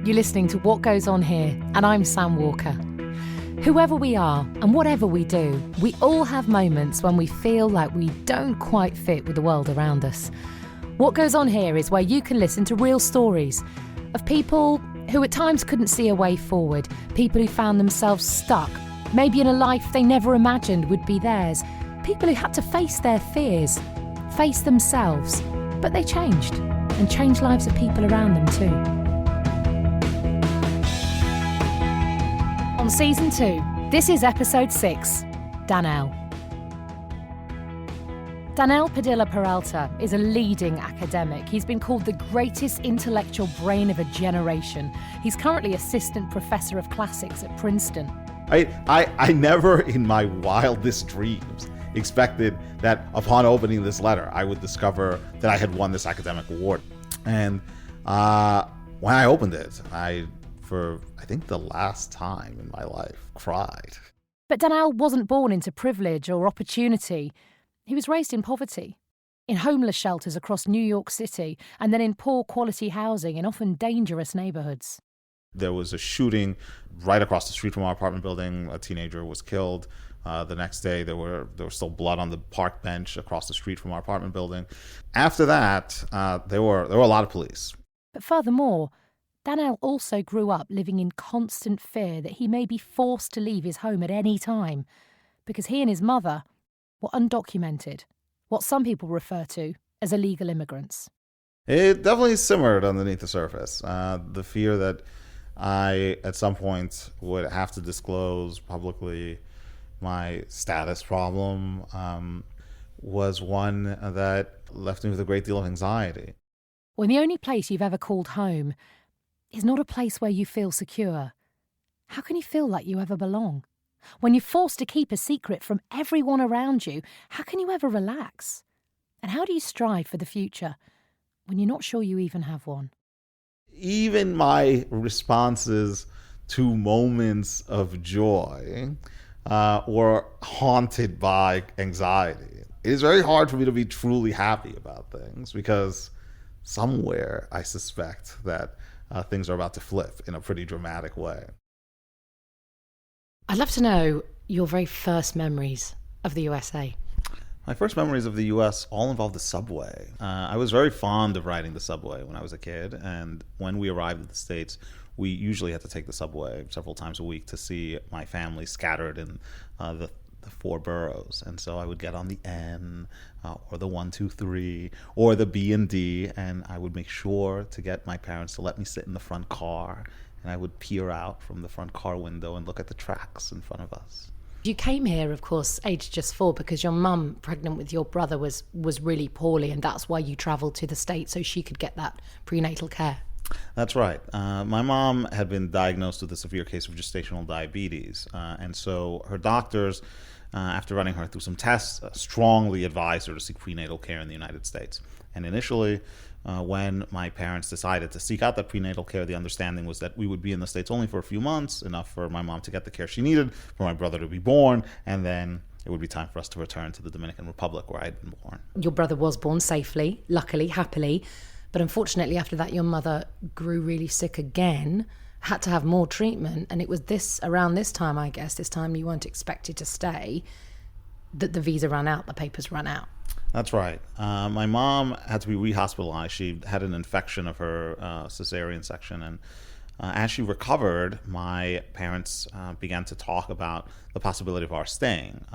You're listening to What Goes On Here, and I'm Sam Walker. Whoever we are and whatever we do, we all have moments when we feel like we don't quite fit with the world around us. What Goes On Here is where you can listen to real stories of people who at times couldn't see a way forward, people who found themselves stuck, maybe in a life they never imagined would be theirs, people who had to face their fears, face themselves, but they changed, and changed lives of people around them too. On Season 2, this is Episode 6, Danelle. Danelle Padilla Peralta is a leading academic. He's been called the greatest intellectual brain of a generation. He's currently assistant professor of classics at Princeton. I never in my wildest dreams expected that upon opening this letter, I would discover that I had won this academic award. And when I opened it, for I think the last time in my life, cried. But Danelle wasn't born into privilege or opportunity. He was raised in poverty, in homeless shelters across New York City, and then in poor quality housing in often dangerous neighborhoods. There was a shooting right across the street from our apartment building. A teenager was killed. The next day, there was still blood on the park bench across the street from our apartment building. After that, there were a lot of police. But furthermore, Danelle also grew up living in constant fear that he may be forced to leave his home at any time, because he and his mother were undocumented, what some people refer to as illegal immigrants. It definitely simmered underneath the surface. The fear that I, at some point, would have to disclose publicly my status problem was one that left me with a great deal of anxiety. When the only place you've ever called home is not a place where you feel secure, how can you feel like you ever belong? When you're forced to keep a secret from everyone around you, how can you ever relax? And how do you strive for the future when you're not sure you even have one? Even my responses to moments of joy were haunted by anxiety. It is very hard for me to be truly happy about things because somewhere I suspect that things are about to flip in a pretty dramatic way. I'd love to know your very first memories of the USA. My first memories of the U.S. all involved the subway. I was very fond of riding the subway when I was a kid, and when we arrived at the States, we usually had to take the subway several times a week to see my family scattered in the four boroughs. And so I would get on the N or the 123 or the B and D, and I would make sure to get my parents to let me sit in the front car, and I would peer out from the front car window and look at the tracks in front of us. You came here, of course, aged just 4, because your mum, pregnant with your brother, was really poorly, and that's why you travelled to the States so she could get that prenatal care. That's right. My mom had been diagnosed with a severe case of gestational diabetes, and so her doctors, after running her through some tests, strongly advised her to seek prenatal care in the United States. And initially, when my parents decided to seek out that prenatal care, the understanding was that we would be in the States only for a few months, enough for my mom to get the care she needed, for my brother to be born, and then it would be time for us to return to the Dominican Republic where I'd been born. Your brother was born safely, luckily, happily, but unfortunately after that your mother grew really sick again, had to have more treatment, and it was around this time, I guess, this time you weren't expected to stay, that the visa ran out, the papers ran out. That's right. My mom had to be re-hospitalized. She had an infection of her cesarean section, and as she recovered, my parents began to talk about the possibility of our staying.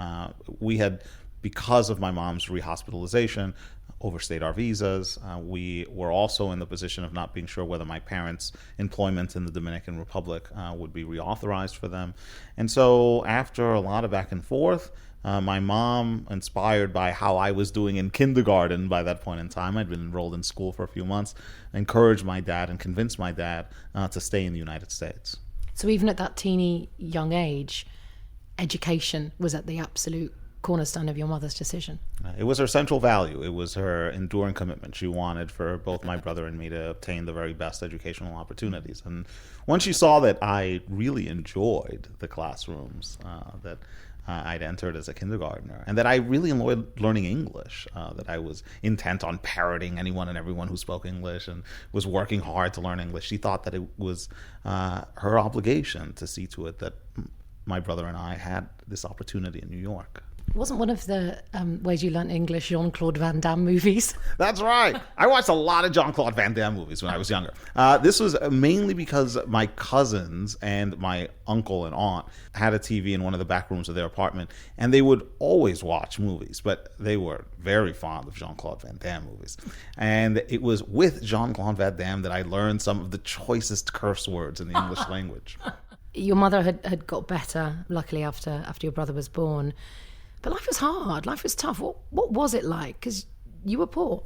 We had, because of my mom's rehospitalization, overstayed our visas. We were also in the position of not being sure whether my parents' employment in the Dominican Republic would be reauthorized for them. And so after a lot of back and forth, my mom, inspired by how I was doing in kindergarten by that point in time, I'd been enrolled in school for a few months, encouraged my dad and convinced my dad to stay in the United States. So even at that teeny young age, education was at the absolute cornerstone of your mother's decision. It was her central value. It was her enduring commitment. She wanted for both my brother and me to obtain the very best educational opportunities. And when she saw that I really enjoyed the classrooms, that I'd entered as a kindergartner, and that I really enjoyed learning English, that I was intent on parroting anyone and everyone who spoke English and was working hard to learn English. She thought that it was her obligation to see to it that my brother and I had this opportunity in New York. Wasn't one of the ways you learnt English Jean-Claude Van Damme movies? That's right. I watched a lot of Jean-Claude Van Damme movies when I was younger. This was mainly because my cousins and my uncle and aunt had a TV in one of the back rooms of their apartment, and they would always watch movies, but they were very fond of Jean-Claude Van Damme movies. And it was with Jean-Claude Van Damme that I learned some of the choicest curse words in the English language. Your mother had got better, luckily, after your brother was born. But life was hard. Life was tough. What was it like? Because you were poor.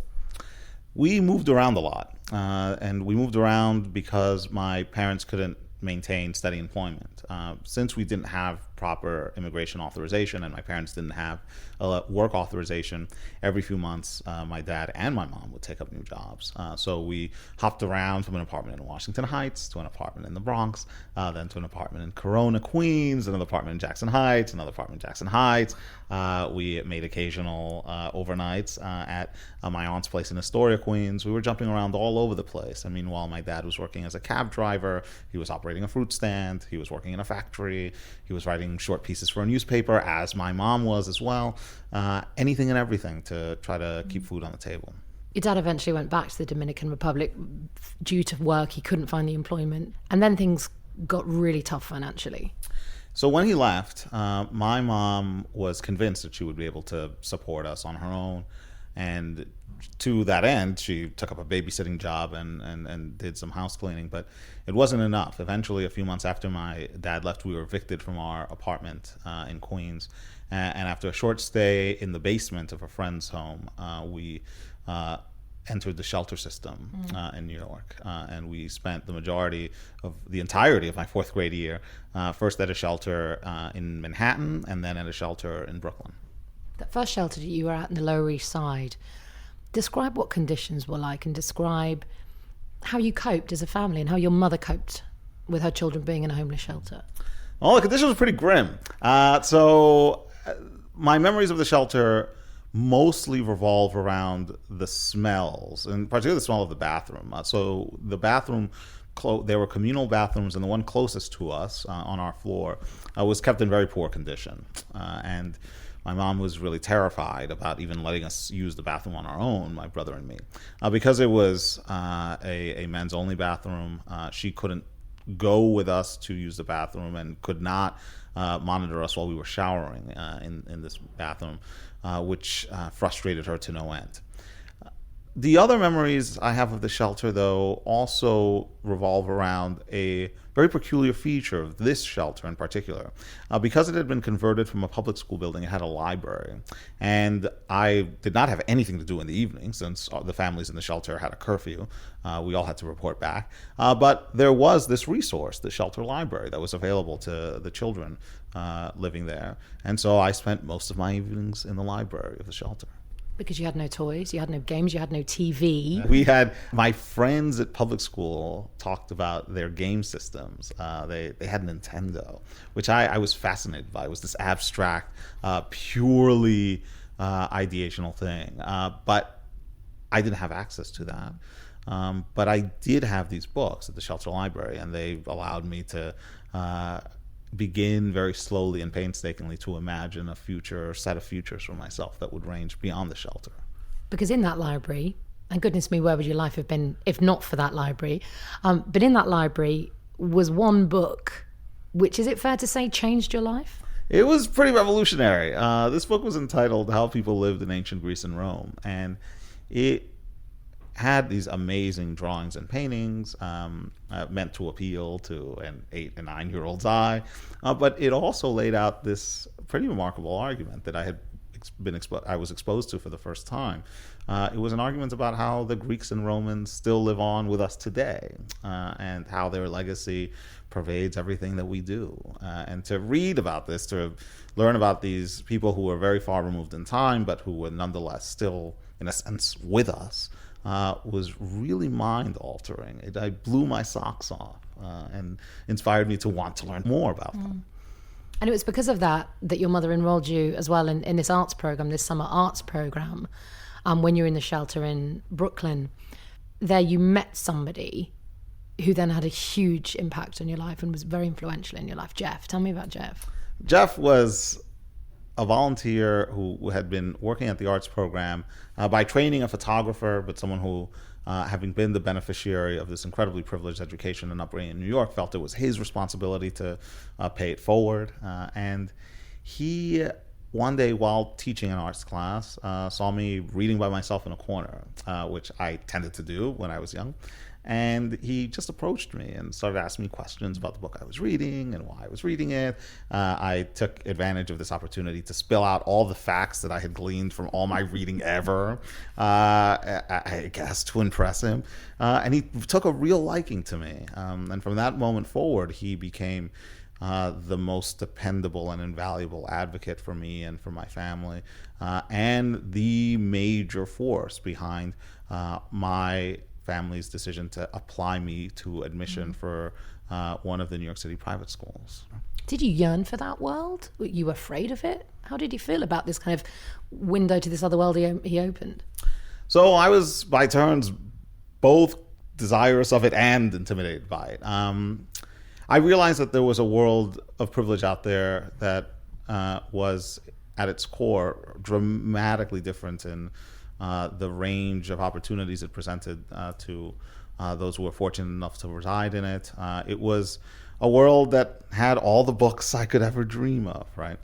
We moved around a lot. And we moved around because my parents couldn't maintain steady employment. Since we didn't have proper immigration authorization and my parents didn't have work authorization, every few months my dad and my mom would take up new jobs. So we hopped around from an apartment in Washington Heights to an apartment in the Bronx, then to an apartment in Corona, Queens, another apartment in Jackson Heights, another apartment in Jackson Heights. We made occasional overnights at my aunt's place in Astoria, Queens. We were jumping around all over the place. And meanwhile, my dad was working as a cab driver. He was operating a fruit stand. He was working in a factory. He was writing short pieces for a newspaper, as my mom was as well. Anything and everything to try to keep food on the table. Your dad eventually went back to the Dominican Republic due to work. He couldn't find the employment. And then things got really tough financially. So when he left, my mom was convinced that she would be able to support us on her own. And to that end, she took up a babysitting job and did some house cleaning, but it wasn't enough. Eventually, a few months after my dad left, we were evicted from our apartment in Queens. And after a short stay in the basement of a friend's home, we entered the shelter system in New York. And we spent the entirety of my fourth grade year, first at a shelter in Manhattan and then at a shelter in Brooklyn. That first shelter that you were at in the Lower East Side, describe what conditions were like and describe how you coped as a family and how your mother coped with her children being in a homeless shelter. Well, the conditions were pretty grim. So my memories of the shelter mostly revolve around the smells, and particularly the smell of the bathroom. So the bathroom, there were communal bathrooms, and the one closest to us on our floor was kept in very poor condition. And my mom was really terrified about even letting us use the bathroom on our own, my brother and me. Because it was a men's only bathroom, she couldn't go with us to use the bathroom and could not monitor us while we were showering in this bathroom, which frustrated her to no end. The other memories I have of the shelter, though, also revolve around a very peculiar feature of this shelter in particular. Because it had been converted from a public school building, it had a library. And I did not have anything to do in the evening, since the families in the shelter had a curfew. We all had to report back. But there was this resource, the shelter library, that was available to the children living there. And so I spent most of my evenings in the library of the shelter. Because you had no toys, you had no games, you had no TV. We had, my friends at public school talked about their game systems. They had Nintendo, which I was fascinated by. It was this abstract, purely ideational thing. But I didn't have access to that. But I did have these books at the shelter library, and they allowed me to begin very slowly and painstakingly to imagine a future set of futures for myself that would range beyond the shelter. Because in that library, and goodness me, where would your life have been if not for that library? But in that library was one book, which, is it fair to say, changed your life? It was pretty revolutionary. This book was entitled How People Lived in Ancient Greece and Rome, and it had these amazing drawings and paintings meant to appeal to an 8 and 9-year-old's eye, but it also laid out this pretty remarkable argument that I was exposed to for the first time. It was an argument about how the Greeks and Romans still live on with us today, and how their legacy pervades everything that we do. And to read about this, to learn about these people who were very far removed in time, but who were nonetheless still, in a sense, with us, was really mind-altering. I blew my socks off and inspired me to want to learn more about them. And it was because of that your mother enrolled you as well in this arts program, this summer arts program, when you were in the shelter in Brooklyn. There you met somebody who then had a huge impact on your life and was very influential in your life. Jeff, tell me about Jeff. Jeff was a volunteer who had been working at the arts program by training a photographer, but someone who, having been the beneficiary of this incredibly privileged education and upbringing in New York, felt it was his responsibility to pay it forward. And he, one day while teaching an arts class, saw me reading by myself in a corner, which I tended to do when I was young. And he just approached me and started asking me questions about the book I was reading and why I was reading it. I took advantage of this opportunity to spill out all the facts that I had gleaned from all my reading ever, I guess, to impress him. And he took a real liking to me. And from that moment forward, he became the most dependable and invaluable advocate for me and for my family, and the major force behind my family's decision to apply me to admission for one of the New York City private schools. Did you yearn for that world? Were you afraid of it? How did you feel about this kind of window to this other world he opened? So I was, by turns, both desirous of it and intimidated by it. I realized that there was a world of privilege out there that was, at its core, dramatically different in the range of opportunities it presented to those who were fortunate enough to reside in it. It was a world that had all the books I could ever dream of, right?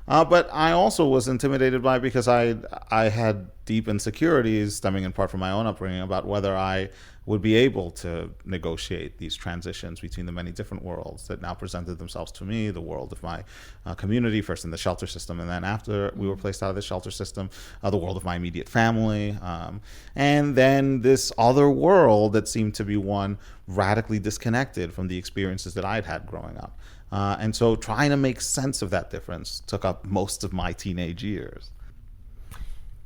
But I also was intimidated by it because I had deep insecurities stemming in part from my own upbringing about whether I would be able to negotiate these transitions between the many different worlds that now presented themselves to me, the world of my community, first in the shelter system, and then after we were placed out of the shelter system, the world of my immediate family, and then this other world that seemed to be one radically disconnected from the experiences that I'd had growing up. And so trying to make sense of that difference took up most of my teenage years.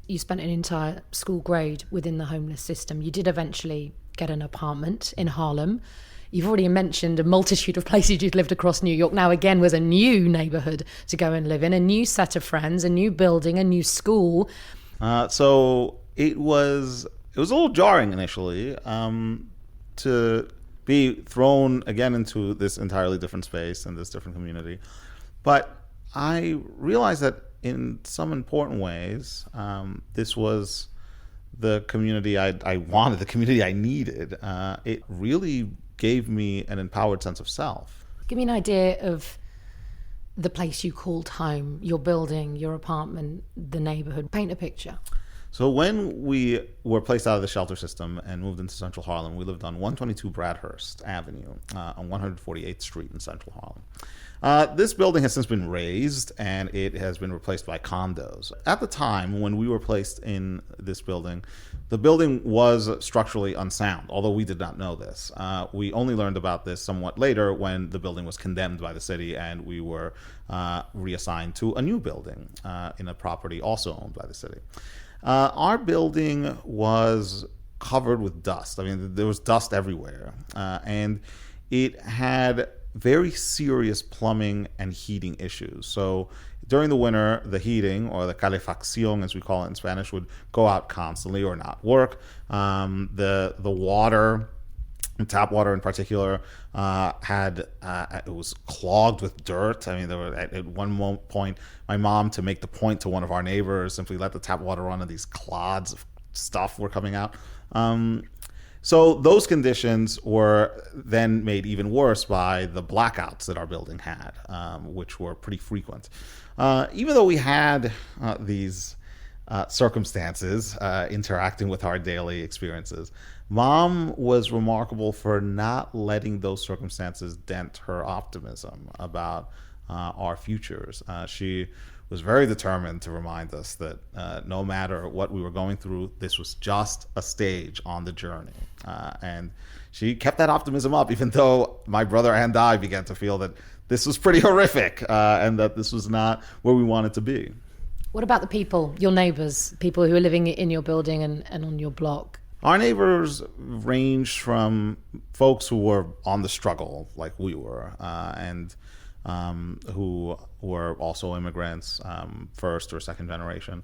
You spent an entire school grade within the homeless system. You did eventually get an apartment in Harlem. You've already mentioned a multitude of places you'd lived across New York. Now again was a new neighborhood to go and live in, a new set of friends, a new building, a new school. So it was a little jarring initially to be thrown again into this entirely different space and this different community. But I realized that in some important ways, this was the community I wanted, the community I needed. It really gave me an empowered sense of self. Give me an idea of the place you called home, your building, your apartment, the neighborhood. Paint a picture. So when we were placed out of the shelter system and moved into Central Harlem, we lived on 122 Bradhurst Avenue on 148th Street in Central Harlem. This building has since been razed and it has been replaced by condos. At the time when we were placed in this building, the building was structurally unsound, although we did not know this. We only learned about this somewhat later when the building was condemned by the city and we were reassigned to a new building in a property also owned by the city. Our building was covered with dust. I mean, there was dust everywhere. And it had very serious plumbing and heating issues. So during the winter, the heating, or the calefacción as we call it in Spanish, would go out constantly or not work. The water, tap water in particular, it was clogged with dirt. I mean, there were at one point, my mom, to make the point to one of our neighbors, simply let the tap water run and these clods of stuff were coming out. So those conditions were then made even worse by the blackouts that our building had, which were pretty frequent. Even though we had these circumstances interacting with our daily experiences, Mom was remarkable for not letting those circumstances dent her optimism about our futures. She was very determined to remind us that no matter what we were going through, this was just a stage on the journey. And she kept that optimism up, even though my brother and I began to feel that this was pretty horrific and that this was not where we wanted to be. What about the people, your neighbors, people who are living in your building and on your block? Our neighbors ranged from folks who were on the struggle like we were, and who were also immigrants, first or second generation,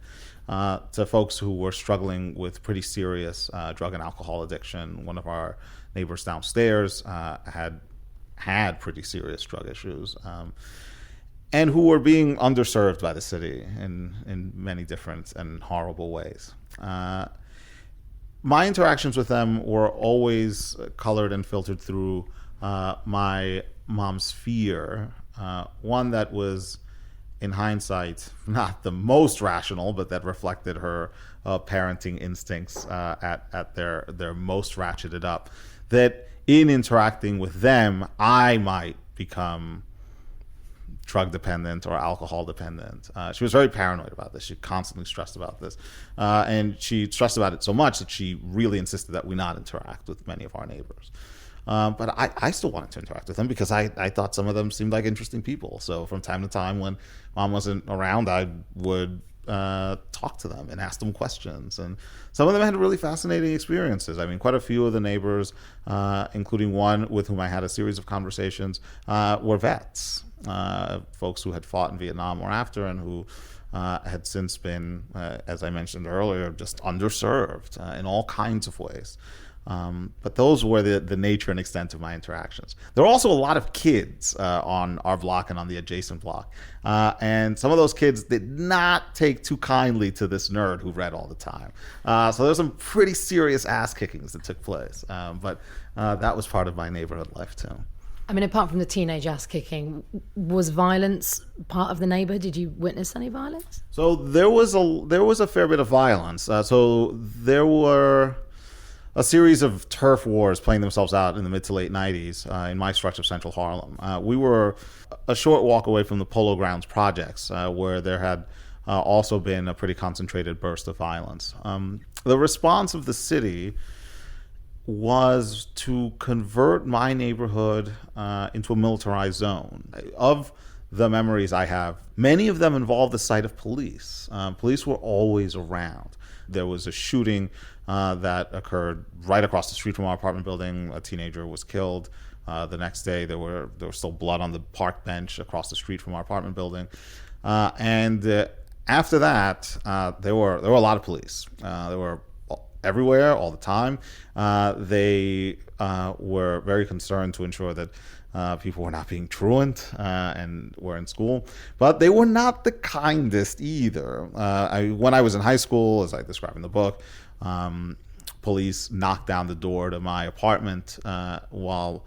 to folks who were struggling with pretty serious drug and alcohol addiction. One of our neighbors downstairs had pretty serious drug issues, and who were being underserved by the city in many different and horrible ways. My interactions with them were always colored and filtered through my mom's fear, one that was, in hindsight, not the most rational, but that reflected her parenting instincts at their most ratcheted up, that in interacting with them, I might become drug dependent or alcohol dependent. She was very paranoid about this. She constantly stressed about this. And she stressed about it so much that she really insisted that we not interact with many of our neighbors. But I still wanted to interact with them because I thought some of them seemed like interesting people. So from time to time when mom wasn't around, I would talk to them and ask them questions. And some of them had really fascinating experiences. I mean, quite a few of the neighbors, including one with whom I had a series of conversations, were vets. Folks who had fought in Vietnam or after, and who had since been, as I mentioned earlier, just underserved in all kinds of ways. But those were the nature and extent of my interactions. There were also a lot of kids on our block and on the adjacent block. And some of those kids did not take too kindly to this nerd who read all the time. So there's some pretty serious ass kickings that took place. But that was part of my neighborhood life too. I mean, apart from the teenage ass kicking, was violence part of the neighborhood? Did you witness any violence? So there was a fair bit of violence. So there were a series of turf wars playing themselves out in the mid to late 90s in my stretch of central Harlem. We were a short walk away from the Polo Grounds projects, where there had also been a pretty concentrated burst of violence. The response of the city was to convert my neighborhood into a militarized zone. Of the memories I have, many of them involved the sight of police. Police were always around. There was a shooting that occurred right across the street from our apartment building. A teenager was killed. The next day, there was still blood on the park bench across the street from our apartment building. And after that, there were a lot of police. They were everywhere, all the time. They were very concerned to ensure that people were not being truant and were in school. But they were not the kindest either. When I was in high school, as I describe in the book, police knocked down the door to my apartment while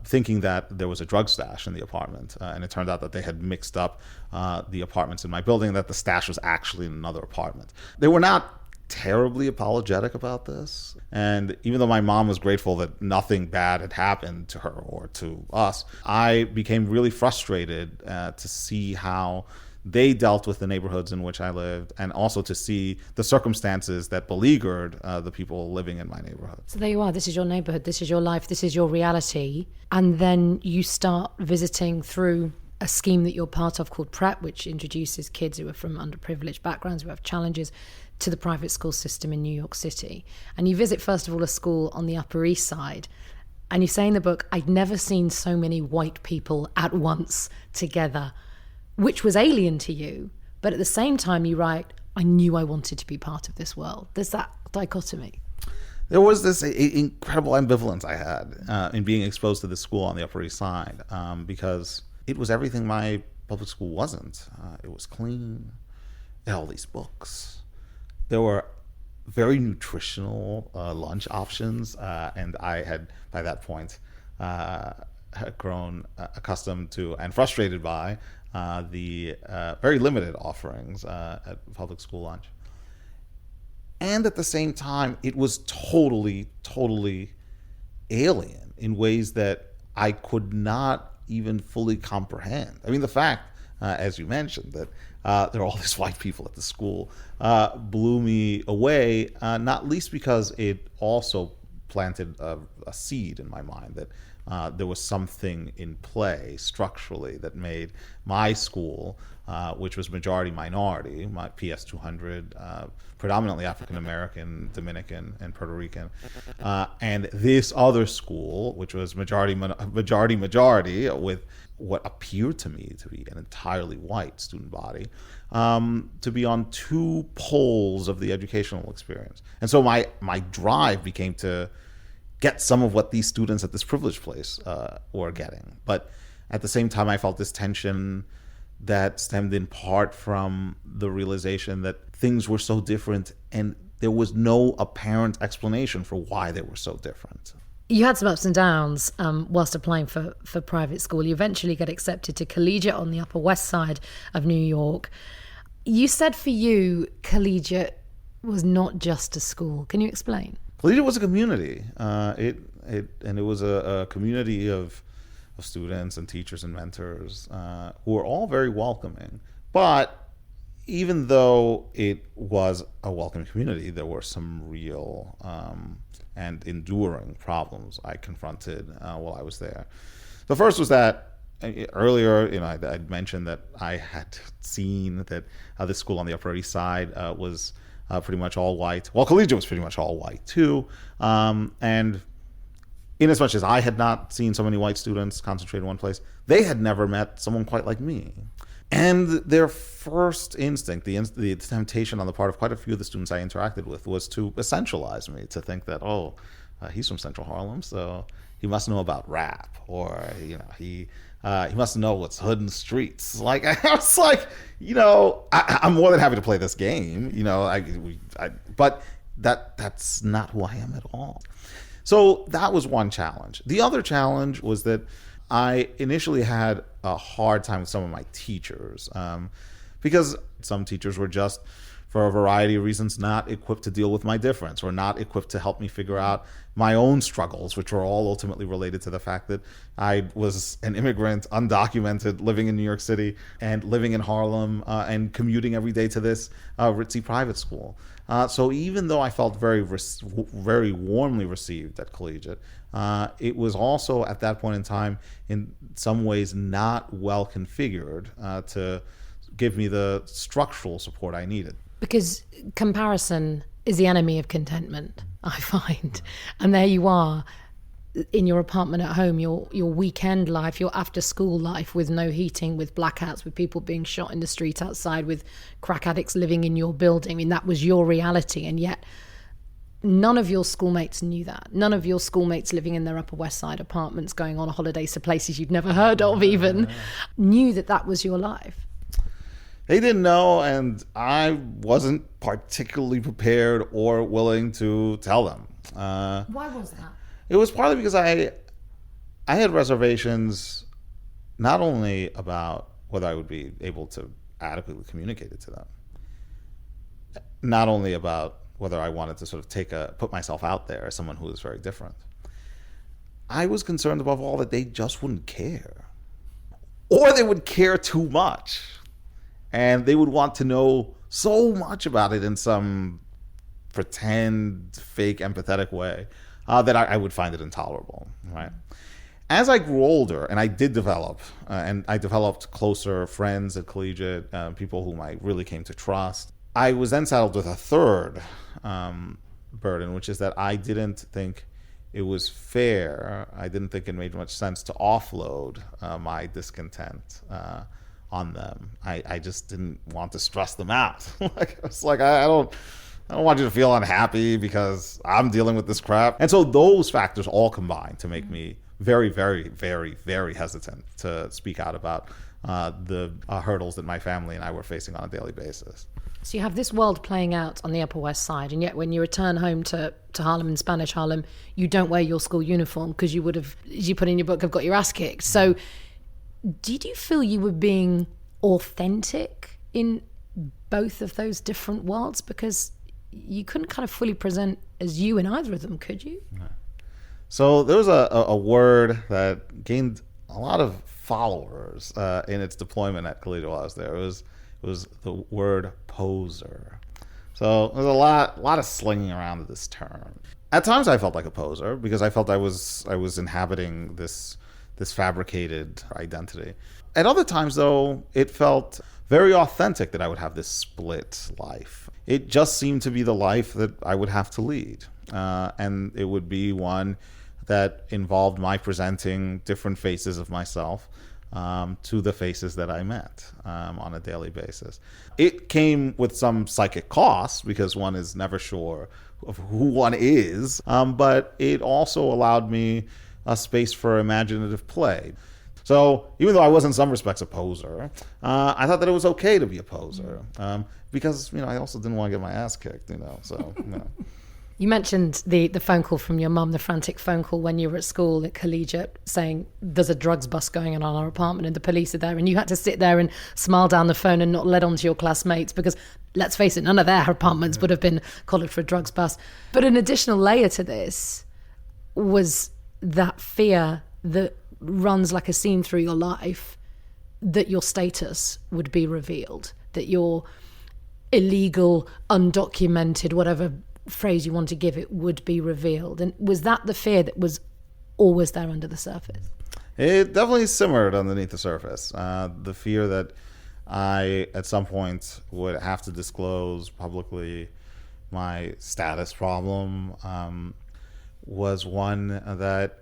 thinking that there was a drug stash in the apartment. And it turned out that they had mixed up the apartments in my building, that the stash was actually in another apartment. They were not terribly apologetic about this. And even though my mom was grateful that nothing bad had happened to her or to us, I became really frustrated to see how they dealt with the neighborhoods in which I lived, and also to see the circumstances that beleaguered the people living in my neighborhood. So there you are. This is your neighborhood. This is your life. This is your reality. And then you start visiting through a scheme that you're part of called PrEP, which introduces kids who are from underprivileged backgrounds, who have challenges, to the private school system in New York City. And you visit, first of all, a school on the Upper East Side. And you say in the book, I'd never seen so many white people at once together, which was alien to you. But at the same time, you write, I knew I wanted to be part of this world. There's that dichotomy. There was this incredible ambivalence I had in being exposed to this school on the Upper East Side, because it was everything my public school wasn't. It was clean. It had all these books. There were very nutritional lunch options, and I had, by that point, had grown accustomed to and frustrated by the very limited offerings at public school lunch. And at the same time, it was totally, totally alien in ways that I could not even fully comprehend. I mean, the fact, as you mentioned, that there are all these white people at the school blew me away, not least because it also planted a seed in my mind that there was something in play structurally that made my school, which was majority minority, my PS 200, predominantly African American, Dominican, and Puerto Rican, and this other school, which was majority with what appeared to me to be an entirely white student body, to be on two poles of the educational experience. And so my drive became to get some of what these students at this privileged place were getting. But at the same time, I felt this tension that stemmed in part from the realization that things were so different and there was no apparent explanation for why they were so different. You had some ups and downs whilst applying for private school. You eventually get accepted to collegiate on the Upper West Side of New York. You said for you, collegiate was not just a school. Can you explain? Collegiate was a community. It was a community of students and teachers and mentors who were all very welcoming. But even though it was a welcoming community, there were some real and enduring problems I confronted while I was there. The first was that earlier, I'd mentioned that I had seen that this school on the Upper East Side was pretty much all white. Well, collegiate was pretty much all white too. And in as much as I had not seen so many white students concentrated in one place, they had never met someone quite like me. And their first instinct, the temptation on the part of quite a few of the students I interacted with, was to essentialize me, to think that, he's from Central Harlem, so he must know about rap, or he must know what's hood and streets. Like, I was like, I'm more than happy to play this game, but that's not who I am at all. So that was one challenge. The other challenge was that I initially had a hard time with some of my teachers because some teachers were just, for a variety of reasons, not equipped to deal with my difference, or not equipped to help me figure out my own struggles, which were all ultimately related to the fact that I was an immigrant, undocumented, living in New York City and living in Harlem and commuting every day to this ritzy private school. So even though I felt very warmly received at collegiate, it was also at that point in time, in some ways, not well configured to give me the structural support I needed. Because comparison is the enemy of contentment, I find. And there you are in your apartment at home, your weekend life, your after school life, with no heating, with blackouts, with people being shot in the street outside, with crack addicts living in your building. I mean, that was your reality. And yet none of your schoolmates knew that. None of your schoolmates living in their Upper West Side apartments, going on holidays to places you'd never heard of even, knew that was your life. They didn't know, and I wasn't particularly prepared or willing to tell them. Why was that? It was partly because I had reservations not only about whether I would be able to adequately communicate it to them, not only about whether I wanted to sort of put myself out there as someone who was very different. I was concerned above all that they just wouldn't care, or they would care too much. And they would want to know so much about it in some pretend, fake, empathetic way that I would find it intolerable, right? As I grew older, and I did develop, and I developed closer friends at collegiate, people whom I really came to trust, I was then saddled with a third burden, which is that I didn't think it was fair. I didn't think it made much sense to offload my discontent on them. I just didn't want to stress them out. I don't want you to feel unhappy because I'm dealing with this crap. And so those factors all combined to make me very, very, very, very hesitant to speak out about the hurdles that my family and I were facing on a daily basis. So you have this world playing out on the Upper West Side, and yet when you return home to Harlem, in Spanish Harlem, you don't wear your school uniform because you would have, as you put in your book, have got your ass kicked. So did you feel you were being authentic in both of those different worlds? Because you couldn't kind of fully present as you in either of them, could you? So there was a word that gained a lot of followers in its deployment at collegiate while I was there. It was the word poser. So there's a lot of slinging around of this term. At times I felt like a poser because I felt I was inhabiting this fabricated identity. At other times, though, it felt very authentic that I would have this split life. It just seemed to be the life that I would have to lead. And it would be one that involved my presenting different faces of myself to the faces that I met on a daily basis. It came with some psychic costs because one is never sure of who one is, but it also allowed me a space for imaginative play. So even though I was in some respects a poser, I thought that it was okay to be a poser because, I also didn't want to get my ass kicked, so, You mentioned the phone call from your mum, the frantic phone call when you were at school at collegiate saying there's a drugs bust going on in our apartment and the police are there, and you had to sit there and smile down the phone and not let on to your classmates because, let's face it, none of their apartments would have been collared for a drugs bust. But an additional layer to this was that fear that runs like a seam through your life, that your status would be revealed, that your illegal, undocumented, whatever phrase you want to give it, would be revealed. And was that the fear that was always there under the surface? It definitely simmered underneath the surface. The fear that I, at some point, would have to disclose publicly my status problem was one that,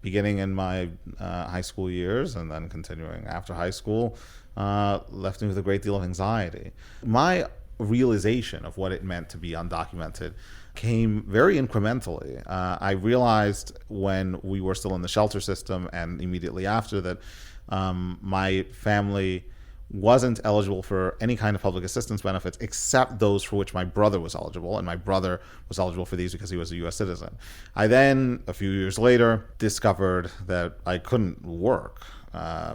beginning in my high school years and then continuing after high school, left me with a great deal of anxiety. My realization of what it meant to be undocumented came very incrementally. I realized when we were still in the shelter system and immediately after that my family wasn't eligible for any kind of public assistance benefits except those for which my brother was eligible, and my brother was eligible for these because he was a U.S. citizen. I then, a few years later, discovered that I couldn't work. I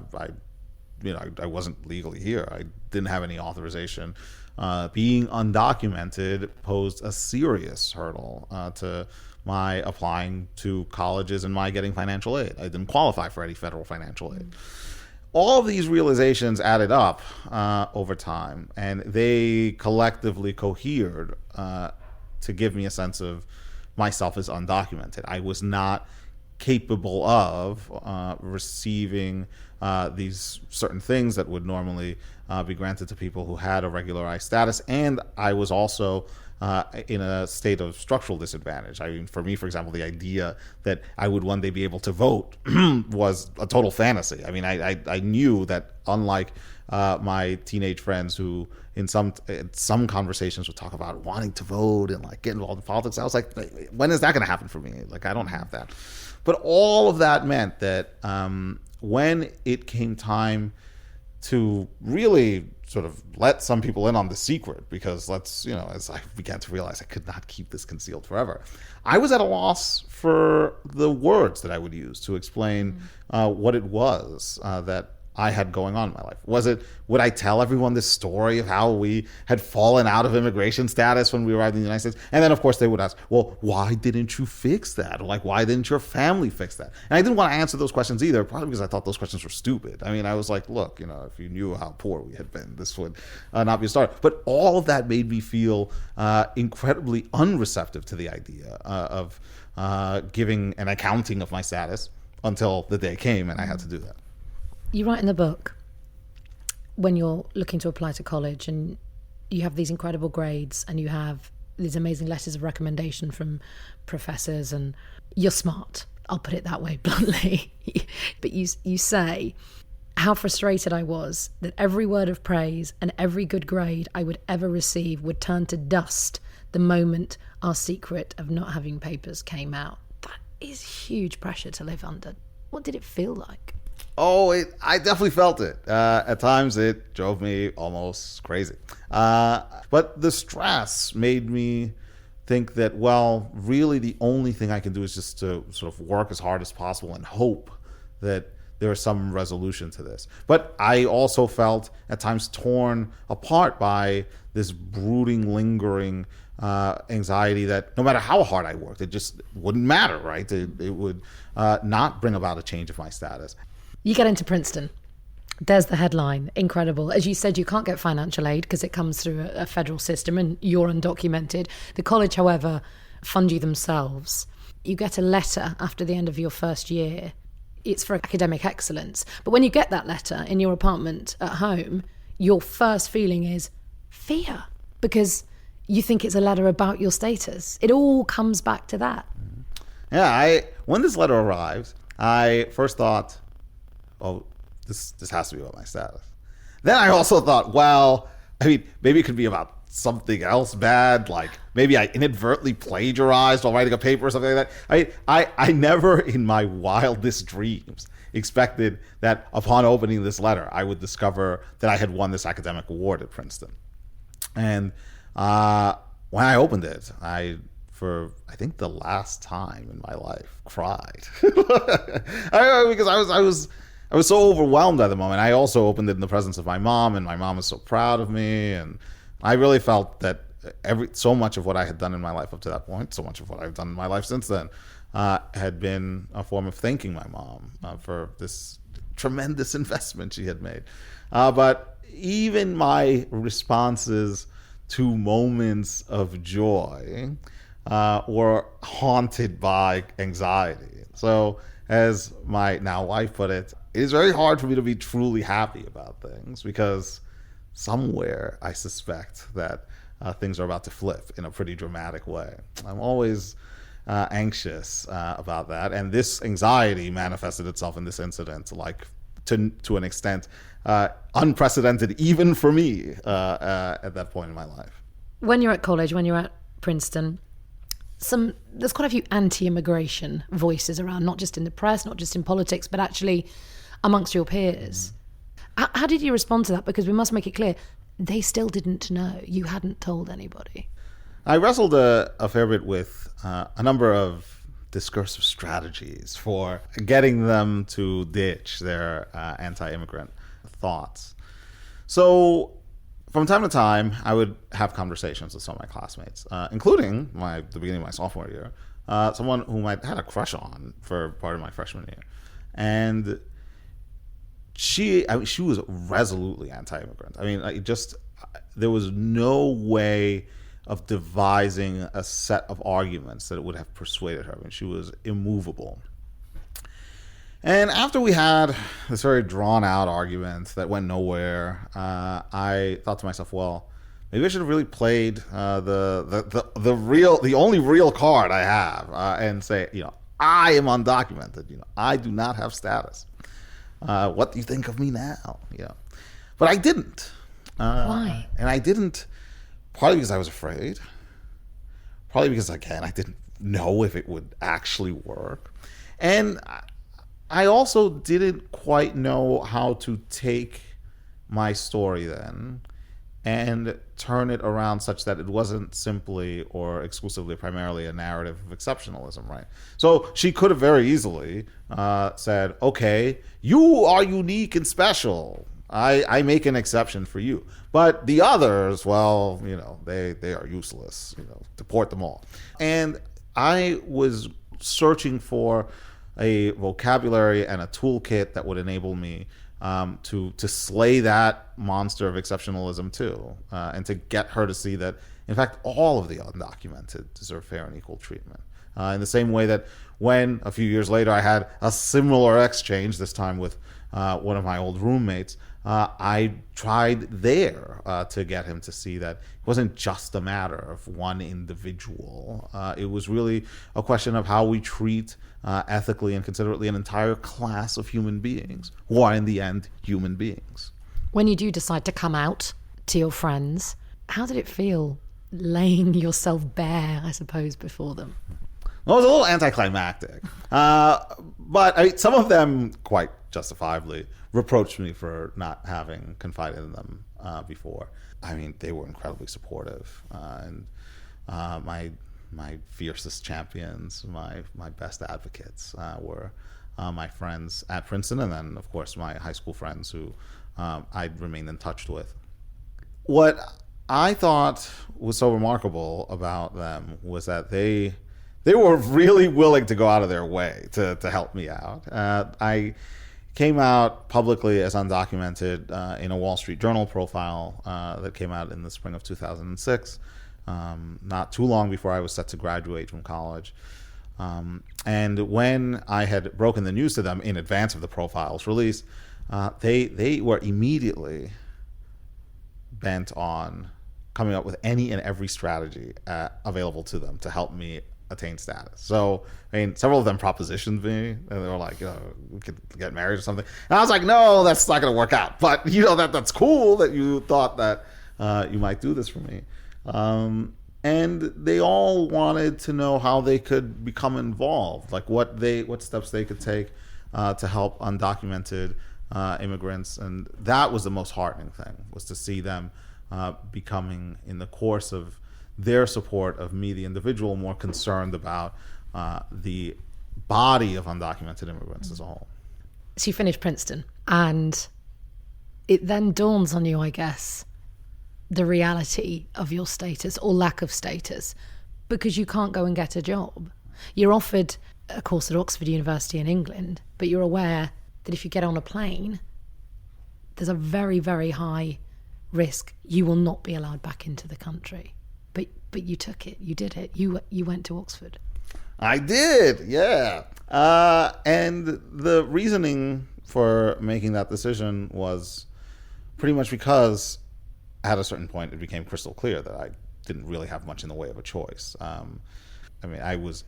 wasn't legally here. I didn't have any authorization. Being undocumented posed a serious hurdle to my applying to colleges and my getting financial aid. I didn't qualify for any federal financial aid. All of these realizations added up over time, and they collectively cohered to give me a sense of myself as undocumented. I was not capable of receiving these certain things that would normally be granted to people who had a regularized status, and I was also in a state of structural disadvantage. I mean, for me, for example, the idea that I would one day be able to vote was a total fantasy. I mean, I knew that unlike my teenage friends who in some conversations would talk about wanting to vote and like get involved in politics, I was like, when is that going to happen for me? Like, I don't have that. But all of that meant that when it came time to really sort of let some people in on the secret, because as I began to realize I could not keep this concealed forever, I was at a loss for the words that I would use to explain what it was that I had going on in my life. Would I tell everyone this story of how we had fallen out of immigration status when we arrived in the United States? And then, of course, they would ask, well, why didn't you fix that? Or like, why didn't your family fix that? And I didn't want to answer those questions either, probably because I thought those questions were stupid. I mean, I was like, look, if you knew how poor we had been, this would not be a start. But all of that made me feel incredibly unreceptive to the idea of giving an accounting of my status until the day came and I had to do that. You write in the book, when you're looking to apply to college and you have these incredible grades and you have these amazing letters of recommendation from professors and you're smart, I'll put it that way bluntly, but you say how frustrated I was that every word of praise and every good grade I would ever receive would turn to dust the moment our secret of not having papers came out. That is huge pressure to live under. What did it feel like? Oh, I definitely felt it. At times it drove me almost crazy. But the stress made me think that, well, really the only thing I can do is just to sort of work as hard as possible and hope that there is some resolution to this. But I also felt at times torn apart by this brooding, lingering anxiety that no matter how hard I worked, it just wouldn't matter, right? It would not bring about a change of my status. You get into Princeton. There's the headline. Incredible. As you said, you can't get financial aid because it comes through a federal system and you're undocumented. The college, however, fund you themselves. You get a letter after the end of your first year. It's for academic excellence. But when you get that letter in your apartment at home, your first feeling is fear, because you think it's a letter about your status. It all comes back to that. Yeah, when this letter arrived, I first thought, oh, this has to be about my status. Then I also thought, well, I mean, maybe it could be about something else bad, like maybe I inadvertently plagiarized while writing a paper or something like that. I never in my wildest dreams expected that upon opening this letter, I would discover that I had won this academic award at Princeton. And when I opened it, for I think the last time in my life, cried because I was so overwhelmed at the moment. I also opened it in the presence of my mom, and my mom was so proud of me, and I really felt that so much of what I had done in my life up to that point, so much of what I've done in my life since then, had been a form of thanking my mom for this tremendous investment she had made. But even my responses to moments of joy were haunted by anxiety. So, as my now wife put it, it is very hard for me to be truly happy about things, because somewhere I suspect that things are about to flip in a pretty dramatic way. I'm always anxious about that, and this anxiety manifested itself in this incident, like to an extent unprecedented even for me at that point in my life. When you're at college, when you're at Princeton, there's quite a few anti-immigration voices around, not just in the press, not just in politics, but actually amongst your peers. How did you respond to that? Because we must make it clear, they still didn't know. You hadn't told anybody. I wrestled a fair bit with a number of discursive strategies for getting them to ditch their anti-immigrant thoughts. So from time to time, I would have conversations with some of my classmates, including the beginning of my sophomore year, someone whom I had a crush on for part of my freshman year. And she was resolutely anti-immigrant. I mean, there was no way of devising a set of arguments that would have persuaded her. I mean, she was immovable. And after we had this very drawn-out argument that went nowhere, I thought to myself, well, maybe I should have really played the only real card I have, and say, I am undocumented. I do not have status. What do you think of me now? But I didn't. Why? And I didn't, partly because I was afraid, partly because, again, I didn't know if it would actually work. And I also didn't quite know how to take my story then and turn it around such that it wasn't simply or exclusively, primarily a narrative of exceptionalism, right? So she could have very easily said, okay, you are unique and special. I make an exception for you. But the others, well, they are useless. Deport them all. And I was searching for a vocabulary and a toolkit that would enable me to slay that monster of exceptionalism too, and to get her to see that, in fact, all of the undocumented deserve fair and equal treatment. In the same way that when, a few years later, I had a similar exchange, this time with one of my old roommates, I tried there to get him to see that it wasn't just a matter of one individual. It was really a question of how we treat ethically and considerately an entire class of human beings who are in the end human beings. When you do decide to come out to your friends, how did it feel laying yourself bare, I suppose, before them? Well, it was a little anticlimactic. But some of them, quite justifiably, reproached me for not having confided in them before. I mean, they were incredibly supportive. And my fiercest champions, my best advocates were my friends at Princeton, and then, of course, my high school friends who I'd remained in touch with. What I thought was so remarkable about them was that they were really willing to go out of their way to help me out. I came out publicly as undocumented in a Wall Street Journal profile that came out in the spring of 2006. not too long before I was set to graduate from college. And when I had broken the news to them in advance of the profile's release, they were immediately bent on coming up with any and every strategy available to them to help me attain status. So, I mean, several of them propositioned me, and they were like, we could get married or something. And I was like, no, that's not going to work out. But, that's cool that you thought that you might do this for me. And they all wanted to know how they could become involved, like what steps they could take to help undocumented immigrants. And that was the most heartening thing, was to see them becoming, in the course of their support of me, the individual, more concerned about the body of undocumented immigrants as a whole. So you finished Princeton, and it then dawns on you, I guess, the reality of your status or lack of status, because you can't go and get a job. You're offered a course at Oxford University in England, but you're aware that if you get on a plane, there's a very, very high risk you will not be allowed back into the country. But you took it. You did it. You went to Oxford. I did, yeah. And the reasoning for making that decision was pretty much because at a certain point it became crystal clear that I didn't really have much in the way of a choice. I was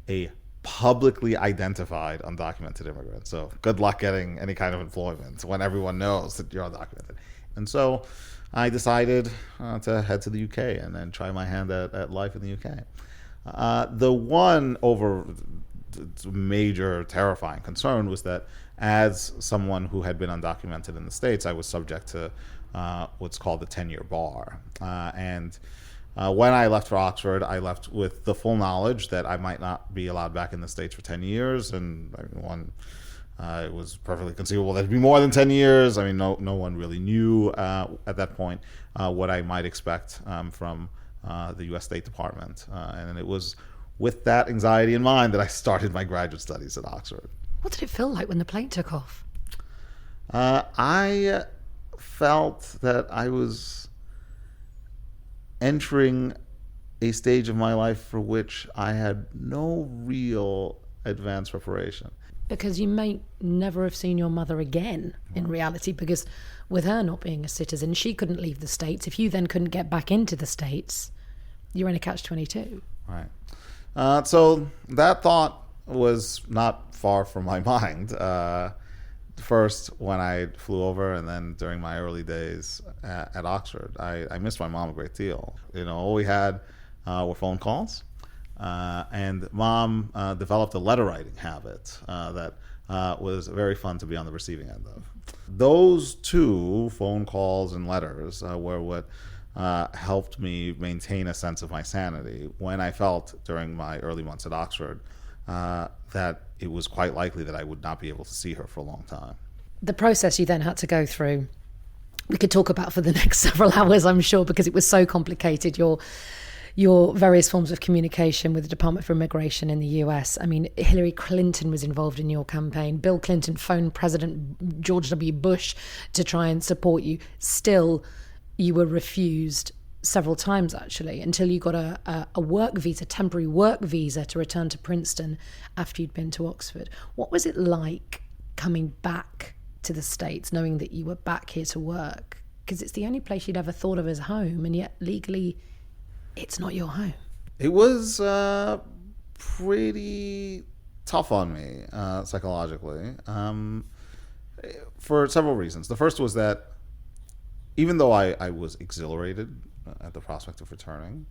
a publicly identified undocumented immigrant, so good luck getting any kind of employment when everyone knows that you're undocumented. And so I decided to head to the UK and then try my hand at life in the UK. The one major terrifying concern was that as someone who had been undocumented in the States, I was subject to what's called the 10-year bar. And when I left for Oxford, I left with the full knowledge that I might not be allowed back in the States for 10 years. And it was perfectly conceivable that it'd be more than 10 years. I mean, no one really knew at that point what I might expect from the U.S. State Department. And it was with that anxiety in mind that I started my graduate studies at Oxford. What did it feel like when the plane took off? I felt that I was entering a stage of my life for which I had no real advanced preparation. Because you may never have seen your mother again, in reality, because with her not being a citizen, she couldn't leave the States. If you then couldn't get back into the States, you're in a catch-22. Right. So that thought was not far from my mind. First, when I flew over, and then during my early days at Oxford, I missed my mom a great deal. All we had were phone calls. And Mom developed a letter writing habit that was very fun to be on the receiving end of. Those two, phone calls and letters, were what helped me maintain a sense of my sanity when I felt during my early months at Oxford that it was quite likely that I would not be able to see her for a long time. The process you then had to go through, we could talk about for the next several hours, I'm sure, because it was so complicated. Your various forms of communication with the Department for Immigration in the US. I mean, Hillary Clinton was involved in your campaign. Bill Clinton phoned President George W. Bush to try and support you. Still, you were refused several times, actually, until you got a work visa, temporary work visa, to return to Princeton after you'd been to Oxford. What was it like coming back to the States, knowing that you were back here to work? Because it's the only place you'd ever thought of as home, and yet legally it's not your home. It was pretty tough on me psychologically for several reasons. The first was that even though I was exhilarated at the prospect of returning,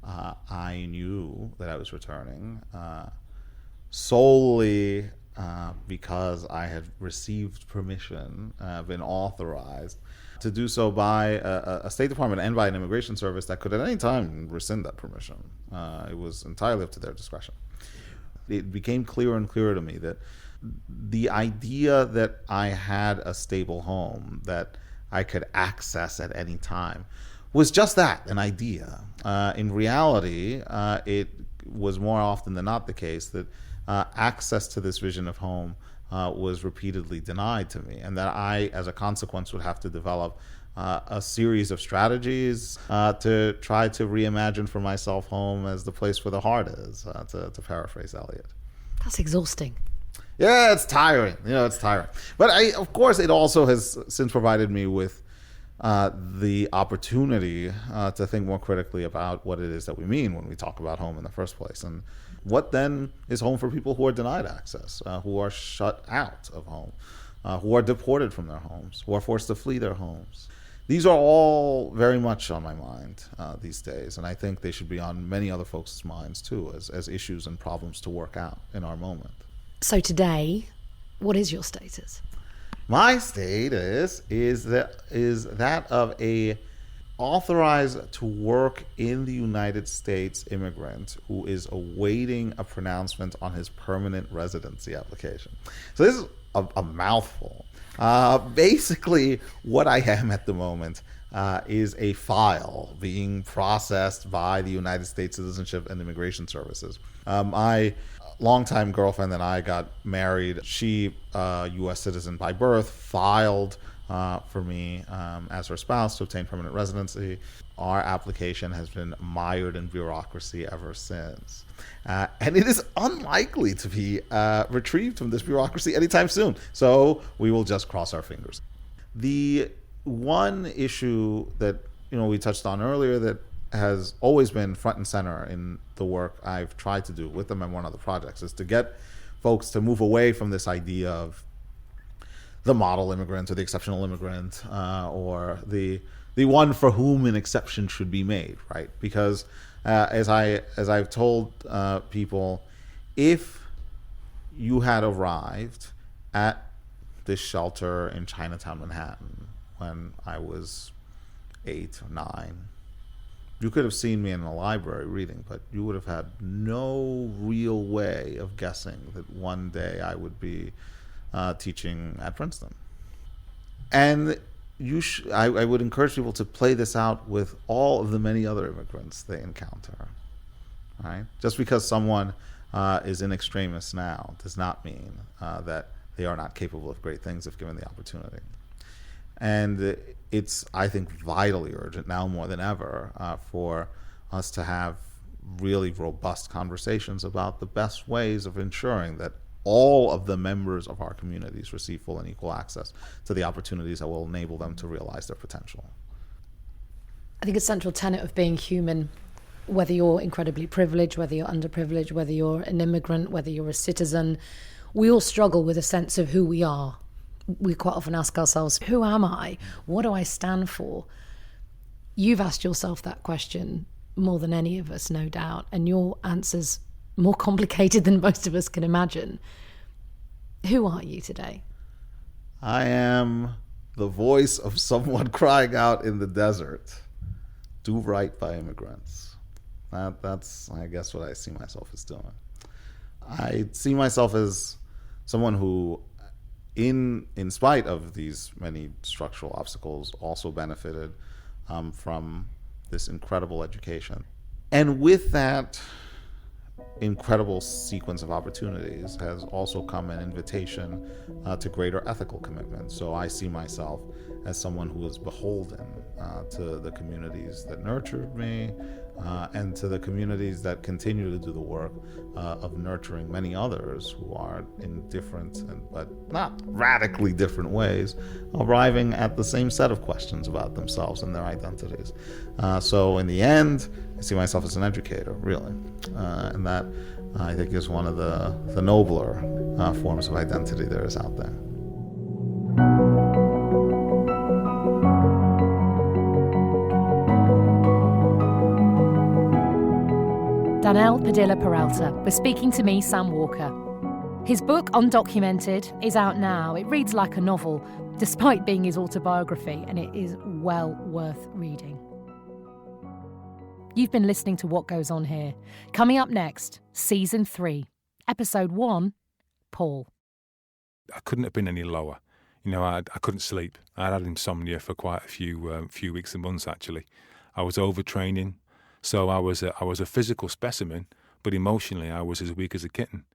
I knew that I was returning solely because I had received permission, been authorized to do so by a State Department and by an immigration service that could at any time rescind that permission. It was entirely up to their discretion. It became clearer and clearer to me that the idea that I had a stable home that I could access at any time was just that, an idea. In reality, it was more often than not the case that access to this vision of home was repeatedly denied to me, and that I, as a consequence, would have to develop a series of strategies to try to reimagine for myself home as the place where the heart is, to paraphrase Eliot. That's exhausting. Yeah, it's tiring. It's tiring. But of course, it also has since provided me with the opportunity to think more critically about what it is that we mean when we talk about home in the first place. And what then is home for people who are denied access, who are shut out of home, who are deported from their homes, who are forced to flee their homes. These are all very much on my mind these days, and I think they should be on many other folks' minds too, as issues and problems to work out in our moment. So today, what is your status? My status is that of a authorized to work in the United States immigrant who is awaiting a pronouncement on his permanent residency application. So this is a mouthful. Basically, what I am at the moment is a file being processed by the United States Citizenship and Immigration Services. My longtime girlfriend and I got married. She, U.S. citizen by birth, filed for me as her spouse to obtain permanent residency. Our application has been mired in bureaucracy ever since. And it is unlikely to be retrieved from this bureaucracy anytime soon. So we will just cross our fingers. The one issue that we touched on earlier that has always been front and center in the work I've tried to do with them and one of the projects is to get folks to move away from this idea of the model immigrant or the exceptional immigrant or the one for whom an exception should be made, right? Because as I've told people, if you had arrived at this shelter in Chinatown, Manhattan, when I was 8 or 9, you could have seen me in a library reading, but you would have had no real way of guessing that one day I would be teaching at Princeton. And I would encourage people to play this out with all of the many other immigrants they encounter. Right? Just because someone is in extremis now does not mean that they are not capable of great things if given the opportunity. And it's, I think, vitally urgent now more than ever for us to have really robust conversations about the best ways of ensuring that all of the members of our communities receive full and equal access to the opportunities that will enable them to realize their potential. I think a central tenet of being human, whether you're incredibly privileged, whether you're underprivileged, whether you're an immigrant, whether you're a citizen, we all struggle with a sense of who we are. We quite often ask ourselves, who am I? What do I stand for? You've asked yourself that question more than any of us, no doubt, and your answer's more complicated than most of us can imagine. Who are you today? I am the voice of someone crying out in the desert. Do right by immigrants. That's, I guess, what I see myself as doing. I see myself as someone who, in spite of these many structural obstacles, also benefited from this incredible education. And with that incredible sequence of opportunities has also come an invitation to greater ethical commitment. So I see myself as someone who is beholden to the communities that nurtured me and to the communities that continue to do the work of nurturing many others who are in different but not radically different ways, arriving at the same set of questions about themselves and their identities. So in the end, I see myself as an educator, really. And that, I think, is one of the nobler forms of identity there is out there. Padilla Peralta was speaking to me, Sam Walker. His book, Undocumented, is out now. It reads like a novel, despite being his autobiography, and it is well worth reading. You've been listening to What Goes On Here. Coming up next, Season 3, Episode 1, Paul. I couldn't have been any lower. I couldn't sleep. I had insomnia for quite a few weeks and months, actually. I was overtraining, so I was a physical specimen, but emotionally I was as weak as a kitten.